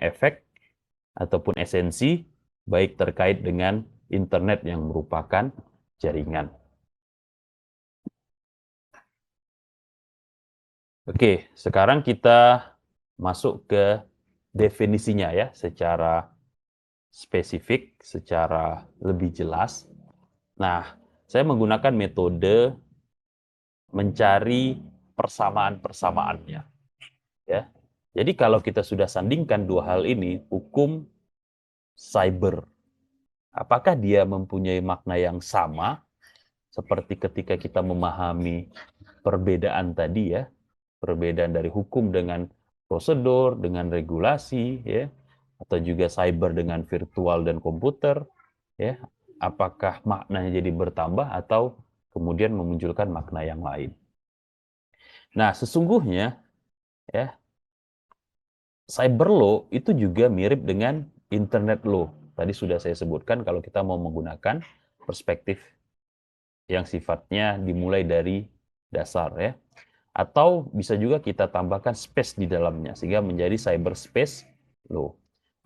efek ataupun esensi, baik terkait dengan internet yang merupakan jaringan. Oke, sekarang kita masuk ke definisinya ya, secara spesifik, secara lebih jelas. Nah, saya menggunakan metode mencari persamaan-persamaannya. Ya. Jadi kalau kita sudah sandingkan dua hal ini, hukum cyber, apakah dia mempunyai makna yang sama seperti ketika kita memahami perbedaan tadi ya, perbedaan dari hukum dengan prosedur, dengan regulasi, ya, atau juga cyber dengan virtual dan komputer, ya, apakah maknanya jadi bertambah atau kemudian memunculkan makna yang lain. Nah, sesungguhnya, ya, cyber law itu juga mirip dengan internet law. Tadi sudah saya sebutkan kalau kita mau menggunakan perspektif yang sifatnya dimulai dari dasar ya. Atau bisa juga kita tambahkan space di dalamnya sehingga menjadi cyberspace law.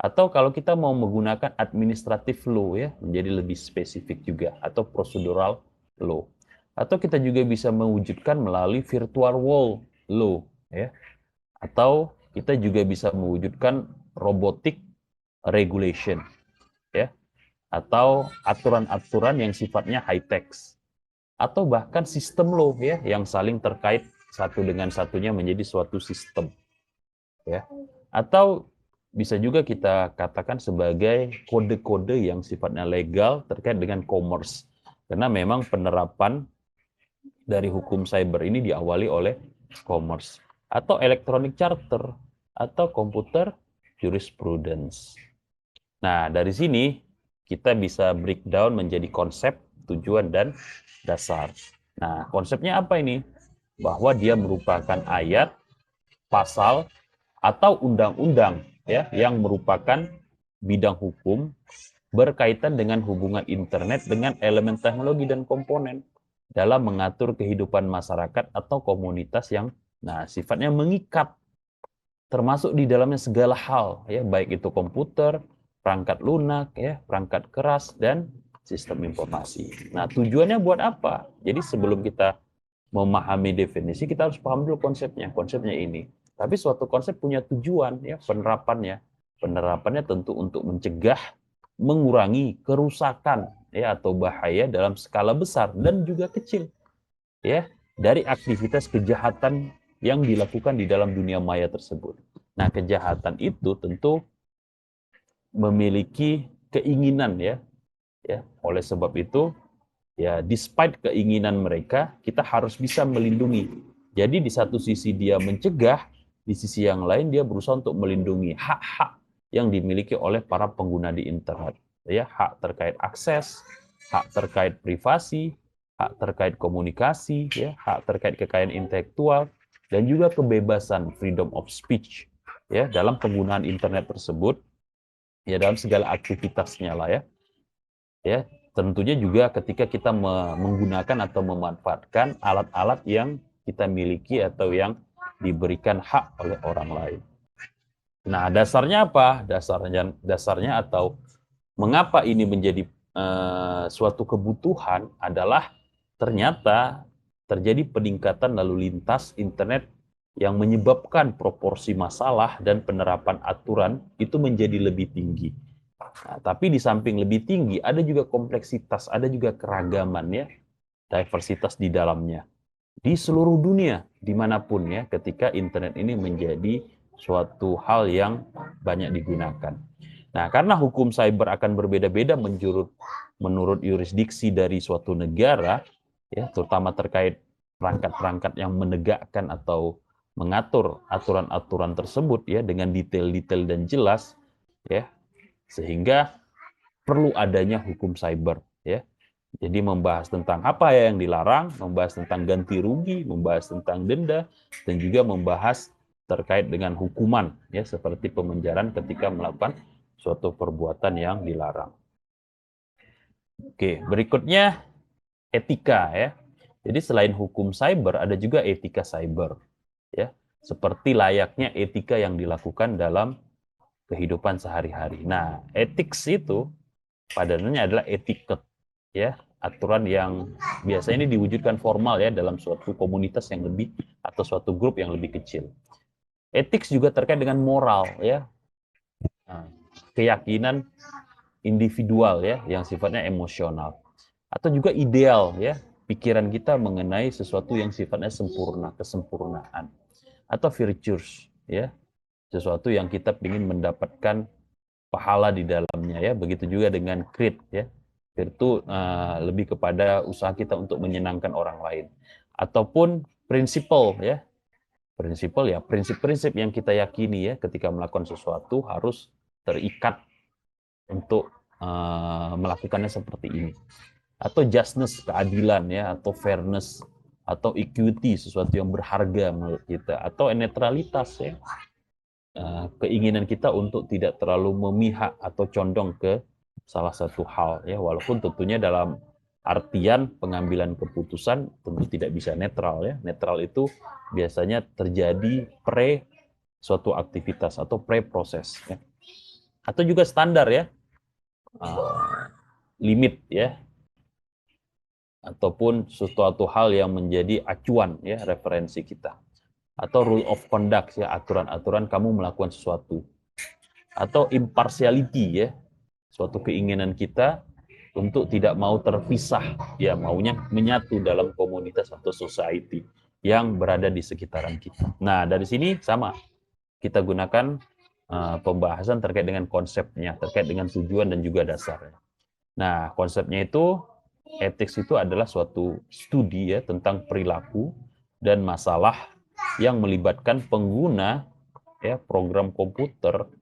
Atau kalau kita mau menggunakan administrative law ya, menjadi lebih spesifik juga, atau procedural law. Atau kita juga bisa mewujudkan melalui virtual world law ya. Atau kita juga bisa mewujudkan robotic regulation ya, atau aturan-aturan yang sifatnya high tech, atau bahkan sistem law ya, yang saling terkait satu dengan satunya menjadi suatu sistem ya. Atau bisa juga kita katakan sebagai kode-kode yang sifatnya legal terkait dengan commerce, karena memang penerapan dari hukum cyber ini diawali oleh commerce. Atau electronic charter atau computer jurisprudence. Nah, dari sini kita bisa breakdown menjadi konsep, tujuan, dan dasar. Nah, konsepnya apa ini? Bahwa dia merupakan ayat, pasal, atau undang-undang ya, yang merupakan bidang hukum berkaitan dengan hubungan internet dengan elemen teknologi dan komponen dalam mengatur kehidupan masyarakat atau komunitas yang sifatnya mengikat, termasuk di dalamnya segala hal ya, baik itu komputer, perangkat lunak ya, perangkat keras, dan sistem informasi. Nah, tujuannya buat apa? Jadi sebelum kita memahami definisi, kita harus paham dulu konsepnya. Konsepnya ini. Tapi suatu konsep punya tujuan ya, penerapannya. Penerapannya tentu untuk mencegah, mengurangi kerusakan ya atau bahaya dalam skala besar dan juga kecil ya, dari aktivitas kejahatan yang dilakukan di dalam dunia maya tersebut. Nah, kejahatan itu tentu memiliki keinginan ya. Oleh sebab itu, ya, despite keinginan mereka, kita harus bisa melindungi. Jadi di satu sisi dia mencegah, di sisi yang lain dia berusaha untuk melindungi hak-hak yang dimiliki oleh para pengguna di internet. Ya, hak terkait akses, hak terkait privasi, hak terkait komunikasi, ya, hak terkait kekayaan intelektual, dan juga kebebasan freedom of speech ya dalam penggunaan internet tersebut, ya dalam segala aktivitasnya lah ya. Ya, tentunya juga ketika kita menggunakan atau memanfaatkan alat-alat yang kita miliki atau yang diberikan hak oleh orang lain. Nah, dasarnya apa? Dasarnya atau mengapa ini menjadi suatu kebutuhan adalah ternyata terjadi peningkatan lalu lintas internet yang menyebabkan proporsi masalah dan penerapan aturan itu menjadi lebih tinggi. Nah, tapi di samping lebih tinggi, ada juga kompleksitas, ada juga keragaman ya, diversitas di dalamnya. Di seluruh dunia, dimanapun ya, ketika internet ini menjadi suatu hal yang banyak digunakan. Nah, karena hukum cyber akan berbeda-beda menurut yurisdiksi dari suatu negara, ya, terutama terkait perangkat-perangkat yang menegakkan atau mengatur aturan-aturan tersebut ya dengan detail-detail dan jelas, ya, sehingga perlu adanya hukum cyber ya. Jadi membahas tentang apa ya yang dilarang, membahas tentang ganti rugi, membahas tentang denda, dan juga membahas terkait dengan hukuman ya, seperti pemenjaraan ketika melakukan suatu perbuatan yang dilarang. Oke, berikutnya etika ya. Jadi selain hukum cyber ada juga etika cyber ya. Seperti layaknya etika yang dilakukan dalam kehidupan sehari-hari. Nah, ethics itu padanannya adalah etiquette, ya, aturan yang biasanya ini diwujudkan formal ya dalam suatu komunitas yang lebih atau suatu grup yang lebih kecil. Ethics juga terkait dengan moral, ya. Nah, keyakinan individual ya yang sifatnya emosional atau juga ideal ya, pikiran kita mengenai sesuatu yang sifatnya sempurna, kesempurnaan atau virtues ya, sesuatu yang kita ingin mendapatkan pahala di dalamnya ya. Begitu juga dengan creed ya. Virtu lebih kepada usaha kita untuk menyenangkan orang lain. Ataupun prinsipal ya. Prinsipal ya, prinsip-prinsip yang kita yakini ya ketika melakukan sesuatu harus terikat untuk melakukannya seperti ini. Atau justness, keadilan ya, atau fairness, atau equity, sesuatu yang berharga menurut kita, atau netralitas ya, keinginan kita untuk tidak terlalu memihak atau condong ke salah satu hal ya, walaupun tentunya dalam artian pengambilan keputusan tentu tidak bisa netral ya. Netral itu biasanya terjadi pre suatu aktivitas atau pre proses ya. Atau juga standar ya, limit ya, ataupun sesuatu hal yang menjadi acuan ya, referensi kita, atau rule of conduct ya, aturan-aturan kamu melakukan sesuatu, atau impartiality ya, suatu keinginan kita untuk tidak mau terpisah ya, maunya menyatu dalam komunitas atau society yang berada di sekitaran kita. Nah, dari sini sama kita gunakan pembahasan terkait dengan konsepnya, terkait dengan tujuan dan juga dasarnya. Nah, konsepnya itu, ethics itu adalah suatu studi ya tentang perilaku dan masalah yang melibatkan pengguna ya program komputer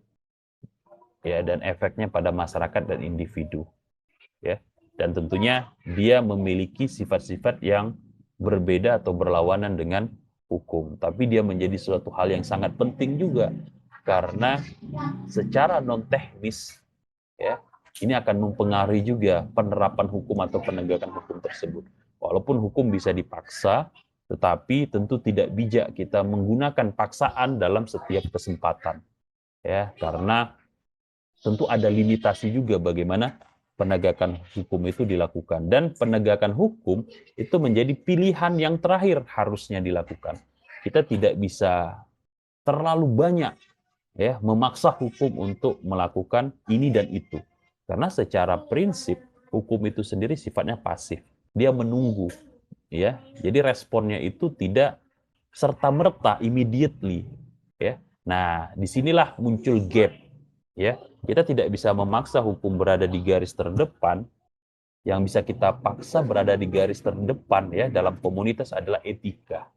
ya, dan efeknya pada masyarakat dan individu ya. Dan tentunya dia memiliki sifat-sifat yang berbeda atau berlawanan dengan hukum, tapi dia menjadi suatu hal yang sangat penting juga karena secara non teknis ya, ini akan mempengaruhi juga penerapan hukum atau penegakan hukum tersebut. Walaupun hukum bisa dipaksa, tetapi tentu tidak bijak kita menggunakan paksaan dalam setiap kesempatan ya, karena tentu ada limitasi juga bagaimana penegakan hukum itu dilakukan, dan penegakan hukum itu menjadi pilihan yang terakhir harusnya dilakukan. Kita tidak bisa terlalu banyak ya memaksa hukum untuk melakukan ini dan itu, karena secara prinsip hukum itu sendiri sifatnya pasif, dia menunggu ya, jadi responnya itu tidak serta merta immediately ya. Nah, disinilah muncul gap ya. Kita tidak bisa memaksa hukum berada di garis terdepan. Yang bisa kita paksa berada di garis terdepan ya dalam komunitas adalah etika.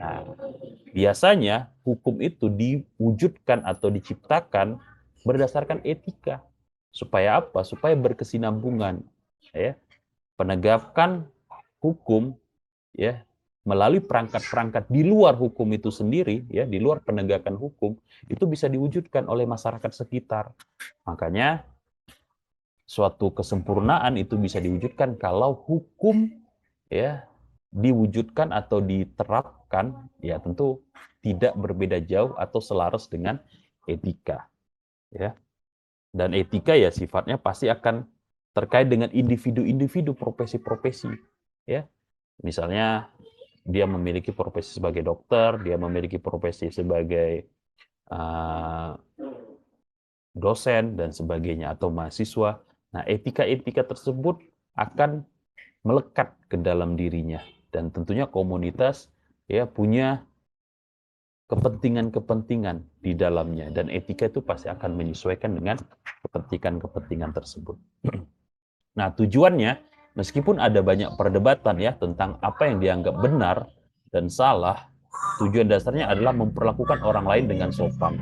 Nah, biasanya hukum itu diwujudkan atau diciptakan berdasarkan etika. Supaya apa? Supaya berkesinambungan ya. Penegakan hukum ya melalui perangkat-perangkat di luar hukum itu sendiri ya, di luar penegakan hukum itu bisa diwujudkan oleh masyarakat sekitar. Makanya suatu kesempurnaan itu bisa diwujudkan kalau hukum ya diwujudkan atau diterapkan ya tentu tidak berbeda jauh atau selaras dengan etika ya. Dan etika ya sifatnya pasti akan terkait dengan individu-individu, profesi-profesi ya. Misalnya dia memiliki profesi sebagai dokter, dia memiliki profesi sebagai dosen dan sebagainya, atau mahasiswa. Nah, etika-etika tersebut akan melekat ke dalam dirinya, dan tentunya komunitas ya punya kepentingan-kepentingan di dalamnya, dan etika itu pasti akan menyesuaikan dengan kepentingan-kepentingan tersebut. Nah, tujuannya, meskipun ada banyak perdebatan ya tentang apa yang dianggap benar dan salah, tujuan dasarnya adalah memperlakukan orang lain dengan sopan,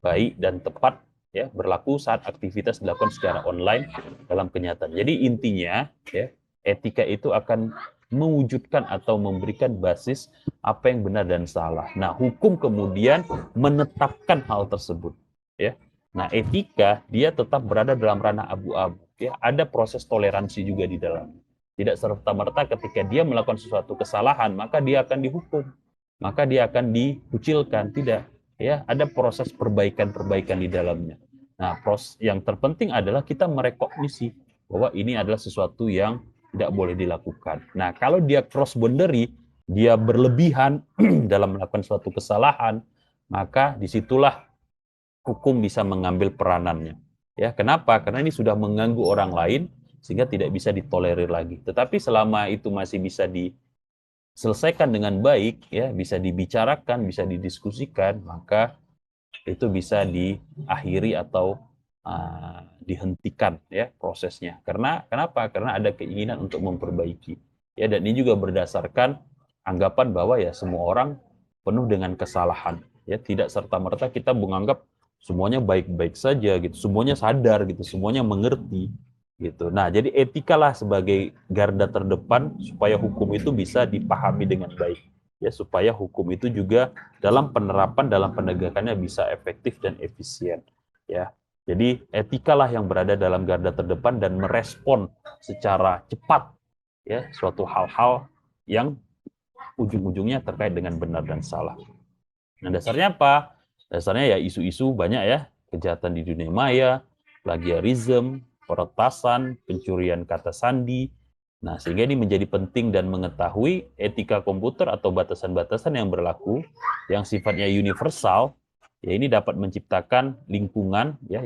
baik dan tepat ya, berlaku saat aktivitas dilakukan secara online dalam kenyataan. Jadi intinya ya, etika itu akan mewujudkan atau memberikan basis apa yang benar dan salah. Nah, hukum kemudian menetapkan hal tersebut ya. Nah, etika dia tetap berada dalam ranah abu-abu ya, ada proses toleransi juga di dalam. Tidak serta-merta ketika dia melakukan sesuatu kesalahan maka dia akan dihukum, maka dia akan dikucilkan, tidak ya, ada proses perbaikan-perbaikan di dalamnya. Nah, yang terpenting adalah kita merekognisi bahwa ini adalah sesuatu yang tidak boleh dilakukan. Nah, kalau dia cross boundary, dia berlebihan dalam melakukan suatu kesalahan, maka disitulah hukum bisa mengambil peranannya. Ya, kenapa? Karena ini sudah mengganggu orang lain sehingga tidak bisa ditolerir lagi. Tetapi selama itu masih bisa diselesaikan dengan baik, ya, bisa dibicarakan, bisa didiskusikan, maka itu bisa diakhiri atau dihentikan ya prosesnya. Karena kenapa? Karena ada keinginan untuk memperbaiki. Ya, dan ini juga berdasarkan anggapan bahwa ya semua orang penuh dengan kesalahan. Ya, tidak serta-merta kita menganggap semuanya baik-baik saja gitu, semuanya sadar gitu, semuanya mengerti gitu. Nah, jadi etikalah sebagai garda terdepan supaya hukum itu bisa dipahami dengan baik. Ya, supaya hukum itu juga dalam penerapan, dalam penegakannya bisa efektif dan efisien. Ya, jadi etikalah yang berada dalam garda terdepan dan merespon secara cepat ya suatu hal-hal yang ujung-ujungnya terkait dengan benar dan salah. Nah, dasarnya apa? Dasarnya ya isu-isu banyak ya, kejahatan di dunia maya, plagiarisme, peretasan, pencurian kata sandi. Nah, sehingga ini menjadi penting dan mengetahui etika komputer atau batasan-batasan yang berlaku yang sifatnya universal, ya ini dapat menciptakan lingkungan ya